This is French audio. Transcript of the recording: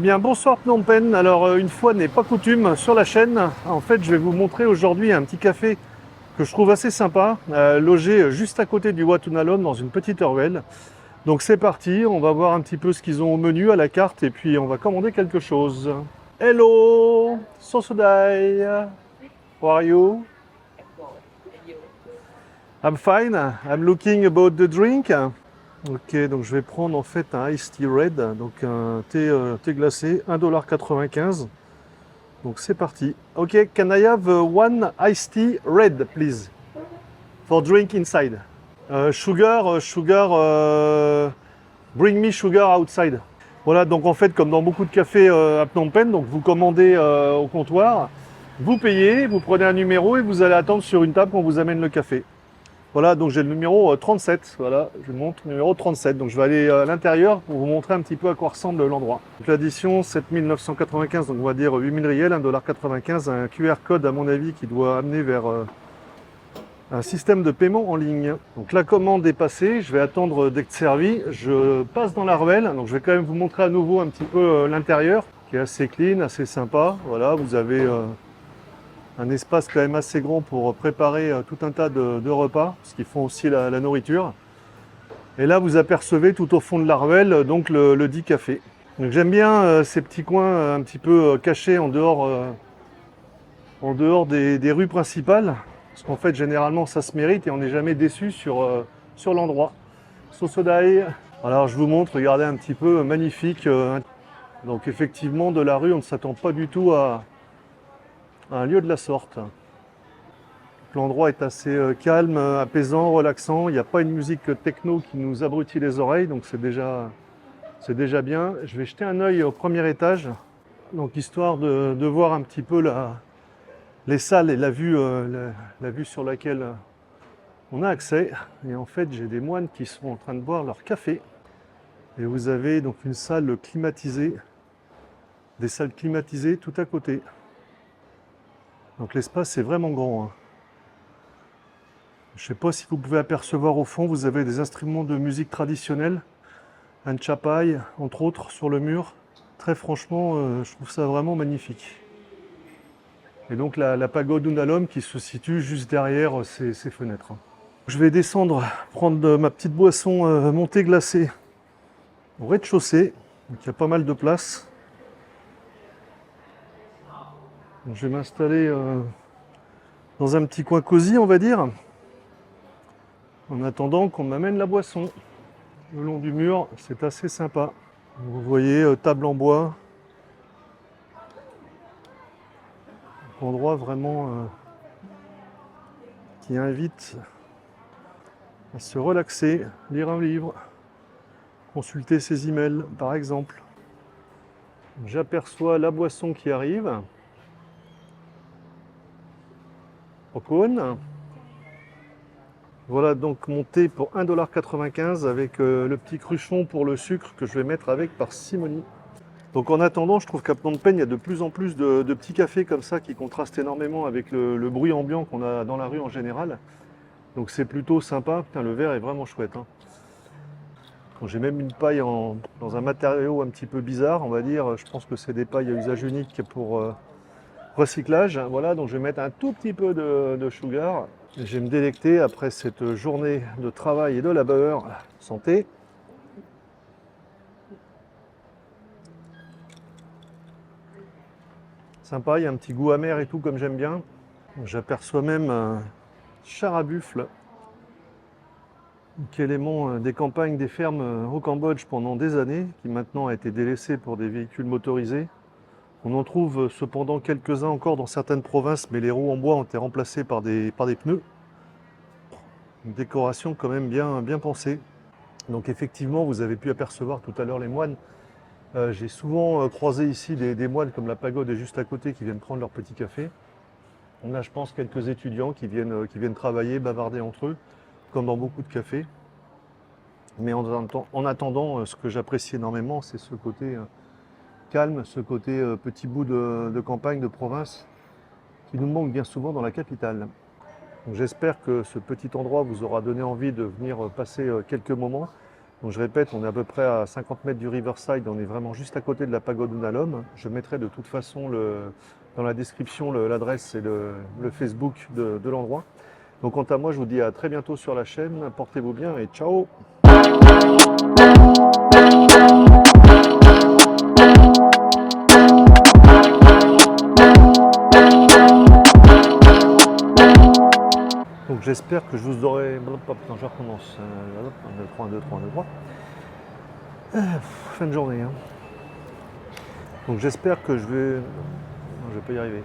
bien, bonsoir Phnom Penh. Alors, une fois n'est pas coutume sur la chaîne, en fait, je vais vous montrer aujourd'hui un petit café que je trouve assez sympa, logé juste à côté du Wat Unalom dans une petite ruelle. Donc c'est parti, on va voir un petit peu ce qu'ils ont au menu, à la carte, et puis on va commander quelque chose. Hello, Sosodai, how are you? I'm fine, I'm looking about the drink. Ok, donc je vais prendre en fait un Iced Tea Red, donc un thé glacé, 1,95 $. Donc c'est parti. Ok, can I have one Iced Tea Red, please? For drink inside. Sugar, bring me sugar outside. Voilà, donc en fait, comme dans beaucoup de cafés à Phnom Penh, donc vous commandez au comptoir, vous payez, vous prenez un numéro et vous allez attendre sur une table qu'on vous amène le café. Voilà, donc j'ai le numéro 37, voilà, je vous montre le numéro 37. Donc je vais aller à l'intérieur pour vous montrer un petit peu à quoi ressemble l'endroit. L'addition 7995, donc on va dire 8000 riels, 1,95 $, un QR code à mon avis qui doit amener vers un système de paiement en ligne. Donc la commande est passée, je vais attendre d'être servi, je passe dans la ruelle, donc je vais quand même vous montrer à nouveau un petit peu l'intérieur, qui est assez clean, assez sympa. Voilà, vous avez un espace quand même assez grand pour préparer tout un tas de repas, parce qu'ils font aussi la nourriture. Et là, vous apercevez tout au fond de la ruelle donc le dit café. Donc j'aime bien ces petits coins un petit peu cachés en dehors des rues principales, parce qu'en fait, généralement, ça se mérite et on n'est jamais déçu sur l'endroit. Sosodai. Alors je vous montre, regardez un petit peu, magnifique. Donc effectivement, de la rue, on ne s'attend pas du tout à un lieu de la sorte. L'endroit est assez calme, apaisant, relaxant. Il n'y a pas une musique techno qui nous abrutit les oreilles, donc c'est déjà bien. Je vais jeter un œil au premier étage, donc histoire de voir un petit peu les salles et la vue sur laquelle on a accès. Et en fait, j'ai des moines qui sont en train de boire leur café. Et vous avez donc une salle climatisée, des salles climatisées tout à côté. Donc l'espace est vraiment grand, hein. Je ne sais pas si vous pouvez apercevoir au fond, vous avez des instruments de musique traditionnelle, un chapai, entre autres, sur le mur. Très franchement, je trouve ça vraiment magnifique. Et donc la pagode Unalom qui se situe juste derrière ces fenêtres. Je vais descendre, prendre ma petite boisson mon thé glacé au rez-de-chaussée. Donc il y a pas mal de place. Donc, je vais m'installer dans un petit coin cosy, on va dire, en attendant qu'on m'amène la boisson. Le long du mur, c'est assez sympa. Vous voyez, table en bois. Endroit vraiment qui invite à se relaxer, lire un livre, consulter ses emails par exemple. J'aperçois la boisson qui arrive. Au cône. Voilà donc mon thé pour 1,95 $ avec le petit cruchon pour le sucre que je vais mettre avec parcimonie. Donc en attendant, je trouve qu'à Phnom Penh, il y a de plus en plus de petits cafés comme ça qui contrastent énormément avec le bruit ambiant qu'on a dans la rue en général. Donc c'est plutôt sympa. Putain, le verre est vraiment chouette, hein. J'ai même une paille dans un matériau un petit peu bizarre, on va dire. Je pense que c'est des pailles à usage unique pour recyclage. Voilà, donc je vais mettre un tout petit peu de sugar. Et je vais me délecter après cette journée de travail et de labeur. Santé. Sympa, il y a un petit goût amer et tout comme j'aime bien. J'aperçois même un char à buffle, qui est élément des campagnes des fermes au Cambodge pendant des années, qui maintenant a été délaissé pour des véhicules motorisés. On en trouve cependant quelques-uns encore dans certaines provinces, mais les roues en bois ont été remplacées par des pneus. Une décoration quand même bien pensée. Donc effectivement, vous avez pu apercevoir tout à l'heure les moines. J'ai souvent croisé ici des moines comme la pagode est juste à côté qui viennent prendre leur petit café. On a, je pense, quelques étudiants qui viennent travailler, bavarder entre eux, comme dans beaucoup de cafés. Mais en attendant, ce que j'apprécie énormément, c'est ce côté calme, ce côté petit bout de campagne, de province, qui nous manque bien souvent dans la capitale. J'espère que ce petit endroit vous aura donné envie de venir passer quelques moments. Donc je répète, on est à peu près à 50 mètres du Riverside, on est vraiment juste à côté de la pagode Unalom. Je mettrai de toute façon dans la description l'adresse et le Facebook de l'endroit. Donc quant à moi, je vous dis à très bientôt sur la chaîne, portez-vous bien et ciao! Donc j'espère que je vous aurai... Putain, je recommence. 1, 2, 3, 1, 2, 3, 1, 2, 3. Fin de journée. Hein. Donc j'espère que je vais... Non, je vais pas y arriver.